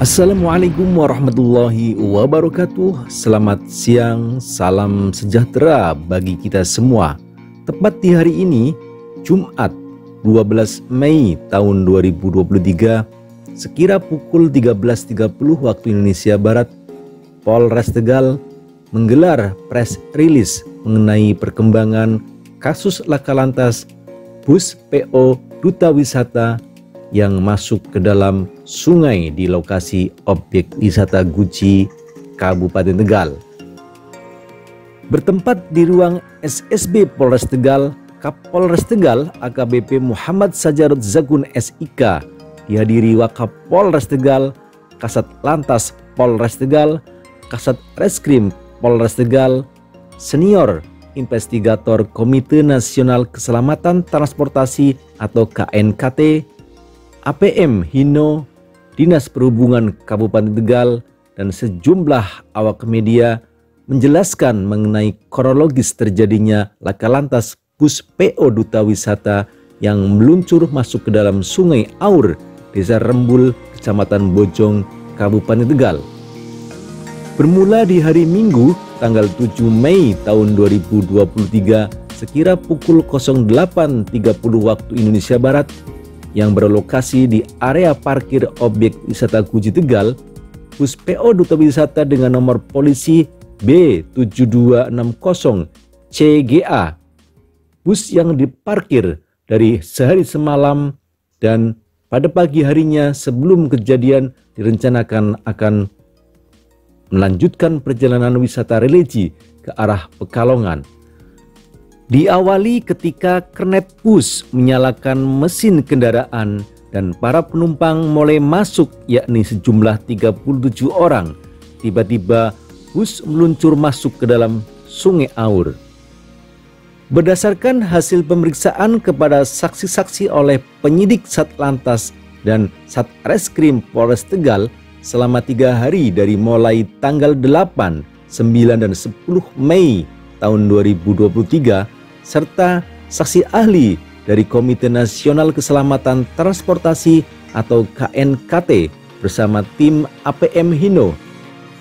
Assalamualaikum warahmatullahi wabarakatuh. Selamat siang, salam sejahtera bagi kita semua. Tepat di hari ini, Jumat 12 Mei tahun 2023, sekira pukul 13.30 waktu Indonesia Barat, Polres Tegal menggelar press release mengenai perkembangan kasus laka lantas bus PO Duta Wisata yang masuk ke dalam sungai di lokasi objek wisata Guci, Kabupaten Tegal. Bertempat di ruang SSB Polres Tegal, Kapolres Tegal AKBP Muhammad Sajarud Zagun SIK dihadiri Wakapolres Tegal, Kasat Lantas Polres Tegal, Kasat Reskrim Polres Tegal, Senior Investigator Komite Nasional Keselamatan Transportasi atau KNKT, APM Hino, Dinas Perhubungan Kabupaten Tegal, dan sejumlah awak media menjelaskan mengenai kronologis terjadinya laka lantas bus PO Duta Wisata yang meluncur masuk ke dalam Sungai Aur, Desa Rembul, Kecamatan Bojong, Kabupaten Tegal. Bermula di hari Minggu, tanggal 7 Mei tahun 2023, sekira pukul 08.30 waktu Indonesia Barat, yang berlokasi di area parkir objek wisata Guci Tegal, bus PO Duta Wisata dengan nomor polisi B7260 CGA, bus yang diparkir dari sehari semalam dan pada pagi harinya sebelum kejadian direncanakan akan melanjutkan perjalanan wisata religi ke arah Pekalongan. Diawali ketika kernet bus menyalakan mesin kendaraan dan para penumpang mulai masuk, yakni sejumlah 37 orang. Tiba-tiba bus meluncur masuk ke dalam Sungai Aur. Berdasarkan hasil pemeriksaan kepada saksi-saksi oleh penyidik Satlantas dan Satreskrim Polres Tegal selama 3 hari dari mulai tanggal 8, 9, dan 10 Mei tahun 2023, serta saksi ahli dari Komite Nasional Keselamatan Transportasi atau KNKT bersama tim APM Hino,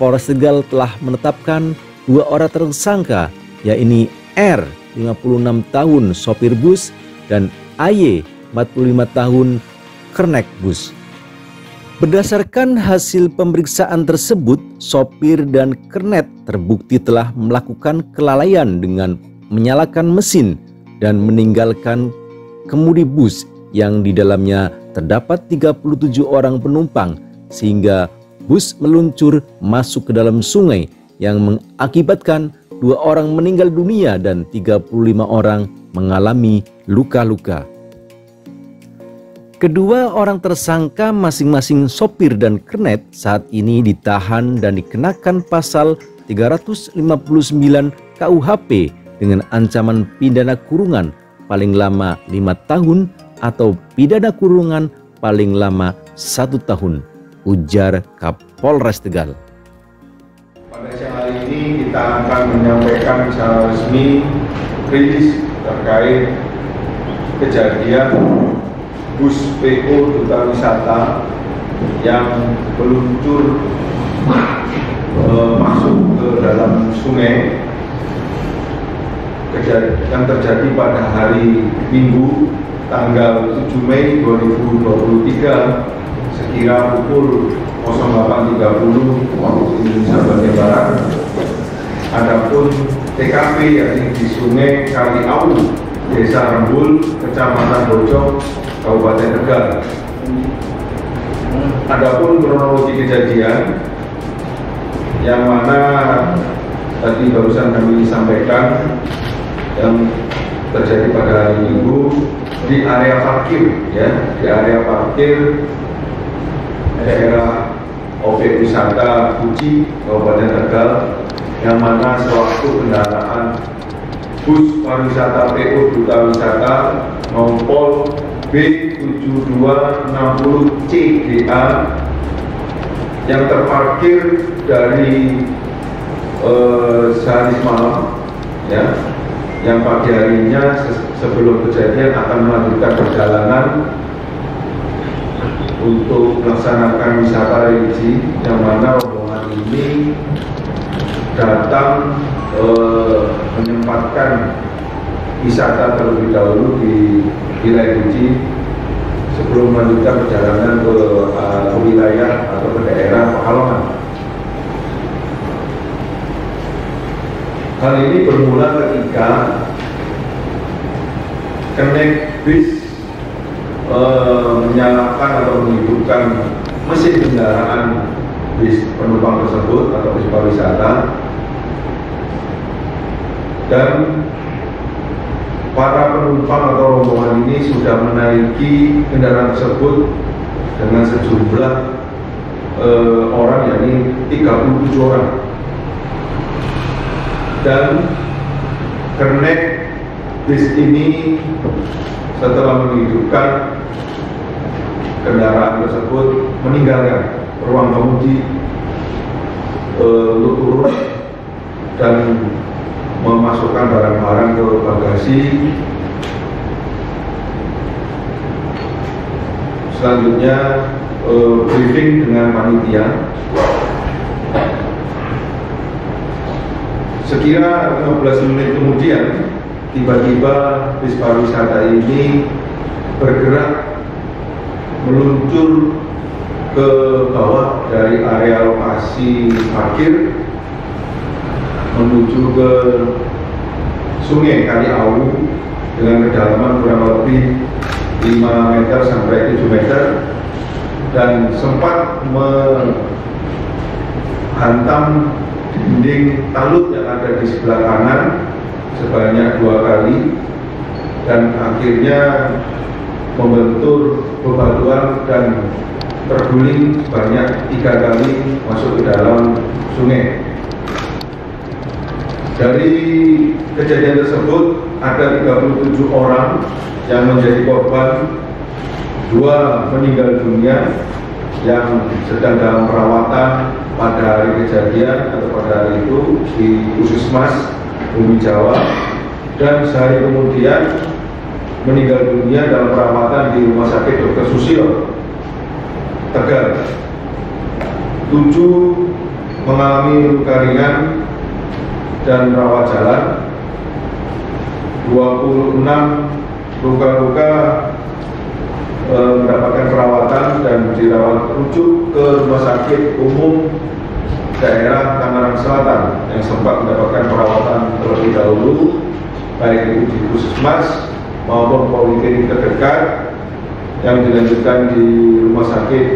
Polres Tegal telah menetapkan 2 orang tersangka, yakni R 56 tahun sopir bus dan AY 45 tahun kernet bus. Berdasarkan hasil pemeriksaan tersebut, sopir dan kernet terbukti telah melakukan kelalaian dengan menyalakan mesin dan meninggalkan kemudi bus yang di dalamnya terdapat 37 orang penumpang, sehingga bus meluncur masuk ke dalam sungai yang mengakibatkan 2 orang meninggal dunia dan 35 orang mengalami luka-luka. Kedua orang tersangka masing-masing sopir dan kernet saat ini ditahan dan dikenakan pasal 359 KUHP dengan ancaman pidana kurungan paling lama 5 tahun atau pidana kurungan paling lama 1 tahun, ujar Kapolres Tegal. Pada siang hari ini kita akan menyampaikan secara resmi rilis terkait kejadian bus PO Duta Wisata yang meluncur masuk ke dalam sungai yang terjadi pada hari Minggu tanggal 7 Mei 2023 sekira pukul 08.30 waktu Indonesia bagian Barat. Adapun TKP yakni di Sungai Kali Aur, Desa Rembul, Kecamatan Bojong, Kabupaten Tegal. Adapun kronologi kejadian yang mana tadi barusan kami sampaikan yang terjadi pada hari Minggu di area parkir, ya, di area parkir daerah objek wisata Guci, Kabupaten Tegal, yang mana sewaktu kendaraan bus pariwisata PO Duta Wisata Nompol B7260 CGA yang terparkir dari sehari semalam, ya, yang pagi harinya sebelum kejadian akan melanjutkan perjalanan untuk melaksanakan wisata Parigi, yang mana rombongan ini datang menyempatkan wisata terlebih dahulu di wilayah Guci sebelum melanjutkan perjalanan ke wilayah atau ke daerah Pekalongan. Hal ini bermula ketika kenek bis menyalakan atau menghidupkan mesin kendaraan bis penumpang tersebut atau bis pariwisata, dan para penumpang atau rombongan ini sudah menaiki kendaraan tersebut dengan sejumlah orang, yakni 37 orang. Dan kernet bis ini setelah menghidupkan kendaraan tersebut meninggalkan ruang kemudi untuk turun dan memasukkan barang-barang ke bagasi. Selanjutnya briefing dengan panitia. Sekira 15 menit kemudian, tiba-tiba bis pariwisata ini bergerak meluncur ke bawah dari area lokasi parkir menuju ke Sungai Kali Awu dengan kedalaman kurang lebih 5 meter sampai 7 meter, dan sempat menghantam dinding talut yang ada di sebelah kanan sebanyak 2 kali, dan akhirnya membentur bebatuan dan terguling sebanyak 3 kali masuk ke dalam sungai. Dari kejadian tersebut ada 37 orang yang menjadi korban, 2 meninggal dunia yang sedang dalam perawatan pada hari kejadian atau pada hari itu di Puskesmas Bumi Jawa, dan sehari kemudian meninggal dunia dalam perawatan di Rumah Sakit Dr. Susilo, Tegal. 7 mengalami luka ringan dan rawat jalan, 26 luka-luka mendapatkan perawatan dan dirawat rujuk ke Rumah Sakit Umum Daerah Tangerang Selatan yang sempat mendapatkan perawatan terlebih dahulu, baik itu di Puskesmas maupun poliklinik terdekat, yang dilanjutkan di Rumah Sakit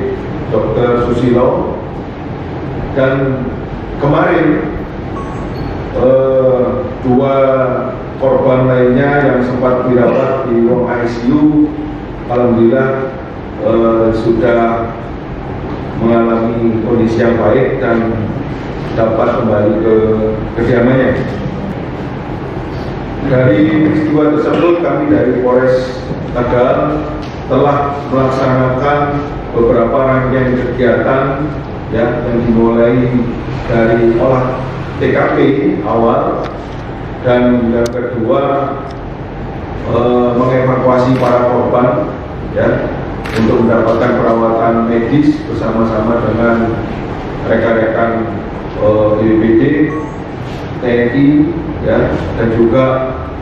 Dr. Susilo. Dan kemarin 2 korban lainnya yang sempat dirawat di ruang ICU, alhamdulillah sudah mengalami kondisi yang baik dan dapat kembali ke kediamannya. Dari peristiwa tersebut, kami dari Polres Tegal telah melaksanakan beberapa rangkaian kegiatan yang dimulai dari olah TKP awal, dan yang kedua mengevakuasi para korban untuk mendapatkan perawatan medis bersama-sama dengan rekan-rekan BPBD, TNI, dan juga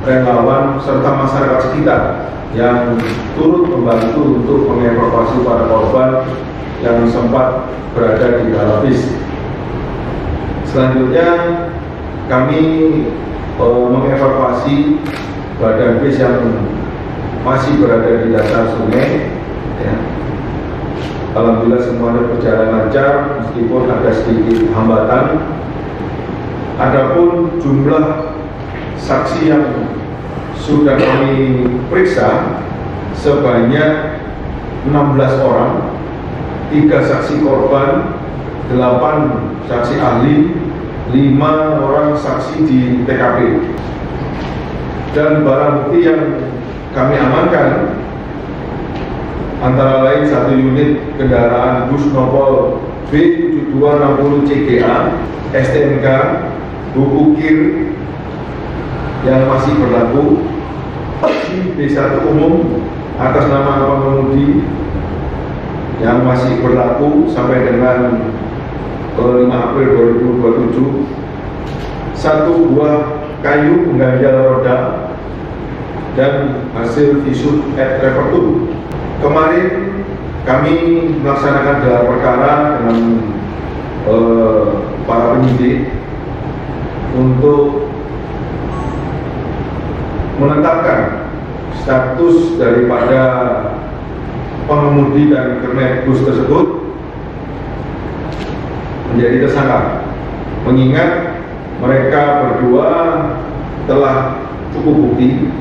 relawan serta masyarakat sekitar yang turut membantu untuk mengevakuasi para korban yang sempat berada di dalam bis. Selanjutnya kami mengevakuasi badan bis yang masih berada di dasar sungai. Alhamdulillah semuanya berjalan lancar meskipun ada sedikit hambatan. Adapun jumlah saksi yang sudah kami periksa sebanyak 16 orang, 3 saksi korban, 8 saksi ahli, 5 orang saksi di TKP. Dan barang bukti yang kami amankan antara lain 1 unit kendaraan bus Nopol B7260 CGA STNK, buku KIR yang masih berlaku, B1 umum atas nama pengemudi yang masih berlaku sampai dengan 5 April 2027, 1 buah kayu pengganjal roda dan hasil visum et repertum. Kemarin kami melaksanakan gelar perkara dengan para penyidik untuk menetapkan status daripada pengemudi dan kernet bus tersebut menjadi tersangka, mengingat mereka berdua telah cukup bukti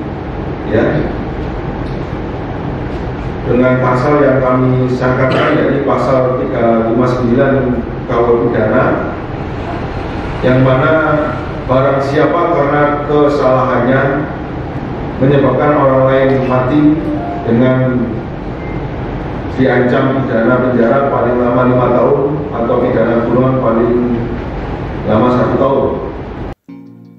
ya dengan pasal yang kami sangkakan, yakni pasal 359 KUH pidana, yang mana barang siapa karena kesalahannya menyebabkan orang lain mati dengan diancam pidana penjara paling lama 5 tahun atau pidana kurungan paling lama 1 tahun.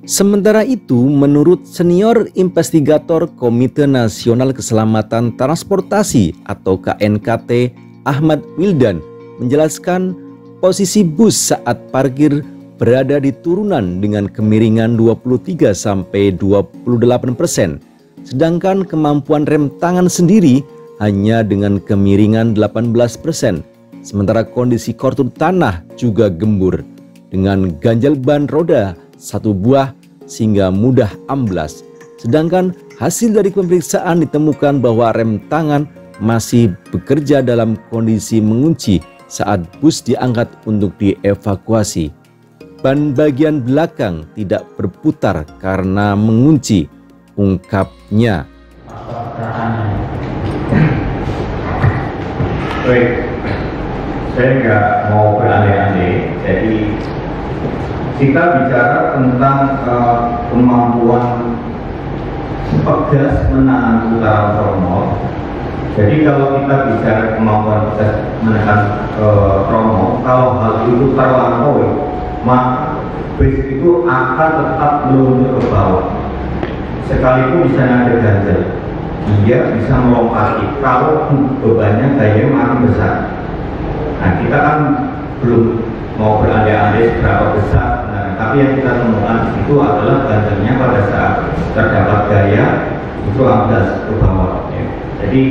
Sementara itu, menurut senior investigator Komite Nasional Keselamatan Transportasi atau KNKT Ahmad Wildan menjelaskan posisi bus saat parkir berada di turunan dengan kemiringan 23-28%, sedangkan kemampuan rem tangan sendiri hanya dengan kemiringan 18%. Sementara kondisi kortur tanah juga gembur dengan ganjal ban roda 1 buah sehingga mudah amblas. Sedangkan hasil dari pemeriksaan ditemukan bahwa rem tangan masih bekerja dalam kondisi mengunci saat bus diangkat untuk dievakuasi. Ban bagian belakang tidak berputar karena mengunci, ungkapnya. Baik, saya nggak mau berandai-andai, jadi kita bicara tentang kemampuan pegas menahan putaran tromol. Jadi kalau kita bicara kemampuan pegas menekan tromol, kalau hal itu terlampaui, maka bus itu akan tetap meluncur ke bawah. Sekalipun misalnya ada ganjal, dia bisa melompati kalau bebannya gaya makin besar. Nah, kita kan belum mau berandai-andai seberapa besar, tapi yang kita temukan itu adalah ganjalnya pada saat terdapat gaya itu amblas ke bawah ya. Jadi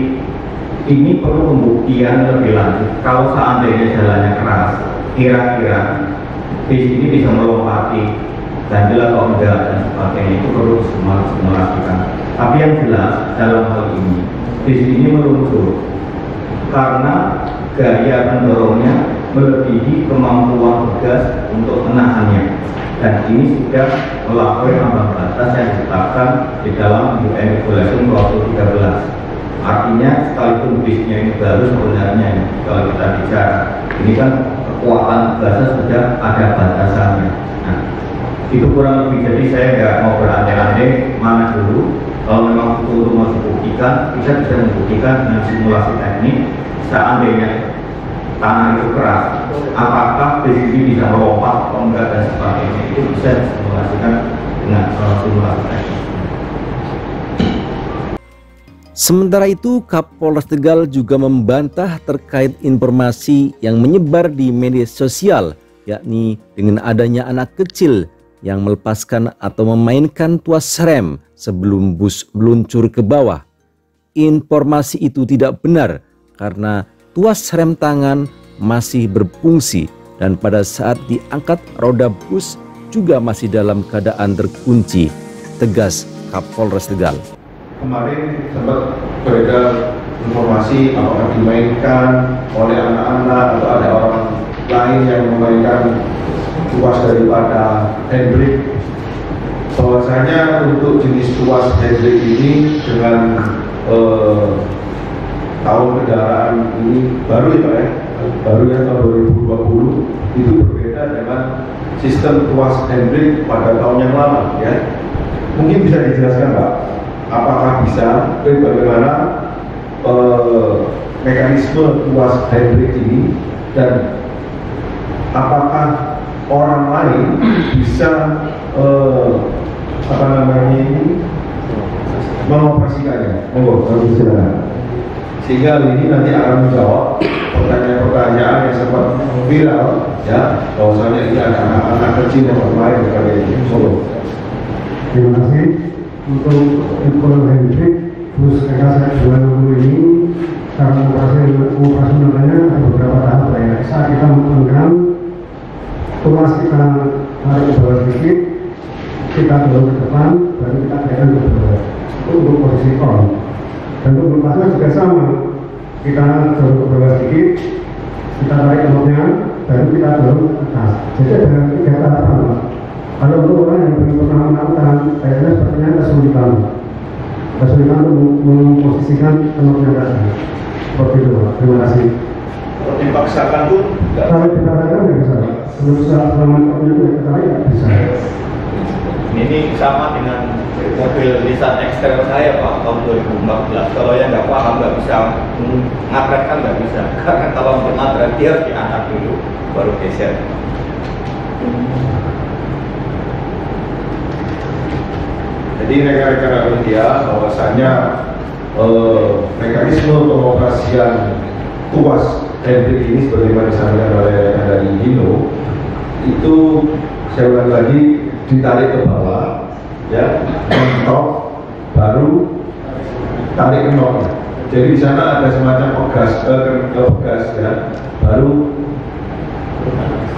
ini perlu pembuktian lebih lanjut. Kalau seandainya jalannya keras, kira-kira bis ini bisa melompati ganjil atau enggak dan sebagainya, itu perlu disimulasikan. Tapi yang jelas dalam hal ini bis ini meluncur karena gaya mendorongnya melebihi kemampuan gas untuk menahannya, dan ini sudah melampaui ambang batas yang ditetapkan di dalam UN Regulation 2013. Artinya sekalipun bisnya ini baru sebenarnya, kalau kita bicara ini kan kekuatan gasnya sudah ada batasannya. Nah, itu kurang lebih. Jadi saya nggak mau berandai-andai mana dulu. Kalau memang itu mau dibuktikan, kita bisa membuktikan dengan simulasi teknik. Seandainya tanah itu keras, apakah bis ini bisa melompat atau enggak dan sebagainya, itu bisa disimulasikan dengan simulasi teknik. Sementara itu, Kapolres Tegal juga membantah terkait informasi yang menyebar di media sosial, yakni dengan adanya anak kecil yang melepaskan atau memainkan tuas rem sebelum bus meluncur ke bawah. Informasi itu tidak benar karena tuas rem tangan masih berfungsi dan pada saat diangkat roda bus juga masih dalam keadaan terkunci, tegas Kapolres Tegal. Kemarin sempat beredar informasi apakah dimainkan oleh anak-anak atau ada orang lain yang memainkan tuas daripada handbrake. Bahwasanya untuk jenis tuas handbrake ini dengan tahun kendaraan ini baru ya Pak ya, baru ya tahun 2020, itu berbeda dengan sistem tuas handbrake pada tahun yang lama ya. Mungkin bisa dijelaskan Pak, apakah bisa, bagaimana mekanisme tuas handbrake ini, dan apakah orang lain bisa mengoperasikannya? Monggo, silakan. sehingga ini nanti akan menjawab pertanyaan-pertanyaan yang sempat viral, ya, bahwasanya ini ada anak-anak kecil yang bermain di Solo. Terima kasih untuk info Hendrik bus PK 260 ini. Karena operasionalnya ada beberapa tahap ya. Saat kita menggunakan tuas kita tarik ke bawah sedikit, kita dorong ke depan, baru kita tarik ke bawah. Itu untuk posisi on. Dan untuk lepasnya juga sama. Kita dorong ke bawah sedikit, kita tarik knopnya, baru kita dorong ke atas. Jadi ada 3 tahapan. Kalau untuk orang yang belum pernah melakukan, kayaknya sepertinya kesulitan untuk memposisikan knopnya ke atas. Seperti itu, Pak. Terima kasih. Kalau dipaksakan pun Kalau dipaksakan nggak bisa. Selama knopnya itu ditarik nggak bisa. Ini sama dengan mobil Nissan X-Trail saya Pak tahun 2014. Kalau yang nggak paham nggak bisa ngapret kan nggak bisa. Karena kalau untuk ngapret dia harus diangkat dulu baru geser. jadi rekan-rekan media bahwasanya mekanisme pengoperasian tuas Hendrik ini sebagaimana disampaikan oleh rekan dari Hino itu saya ulang lagi ditarik ke bawah, ya, mentok, baru tarik ke knopnya. Jadi di sana ada semacam pegas, ya, baru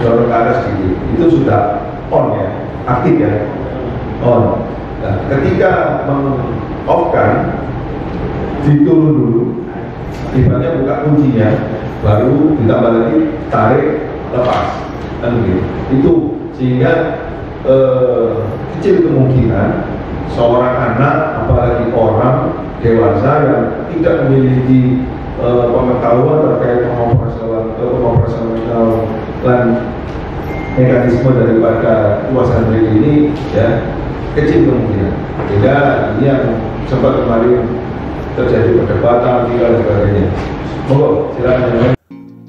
dorong ke atas gitu. Itu sudah on ya, aktif ya, on. Nah, ketika meng-off-kan, diturun dulu, ibaratnya buka kuncinya, baru ditambah lagi tarik, lepas, kan begitu. Itu sehingga kecil kemungkinan seorang anak, apalagi orang dewasa yang tidak memiliki pengetahuan terkait pengoperasionalan mekanisme daripada tuas Hendrik ini, ya, kecil kemungkinan. Sehingga ini yang sempat kemarin terjadi perdebatan, dan sebagainya. Monggo, silakan.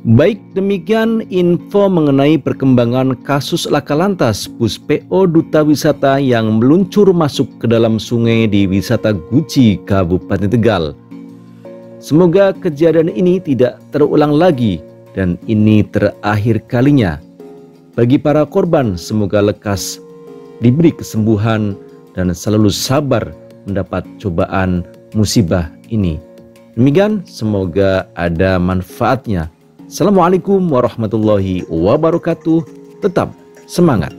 Baik, demikian info mengenai perkembangan kasus laka lantas bus PO Duta Wisata yang meluncur masuk ke dalam sungai di Wisata Guci, Kabupaten Tegal. Semoga kejadian ini tidak terulang lagi dan ini terakhir kalinya. Bagi para korban, semoga lekas diberi kesembuhan dan selalu sabar mendapat cobaan musibah ini. Demikian, semoga ada manfaatnya. Assalamualaikum warahmatullahi wabarakatuh. Tetap semangat.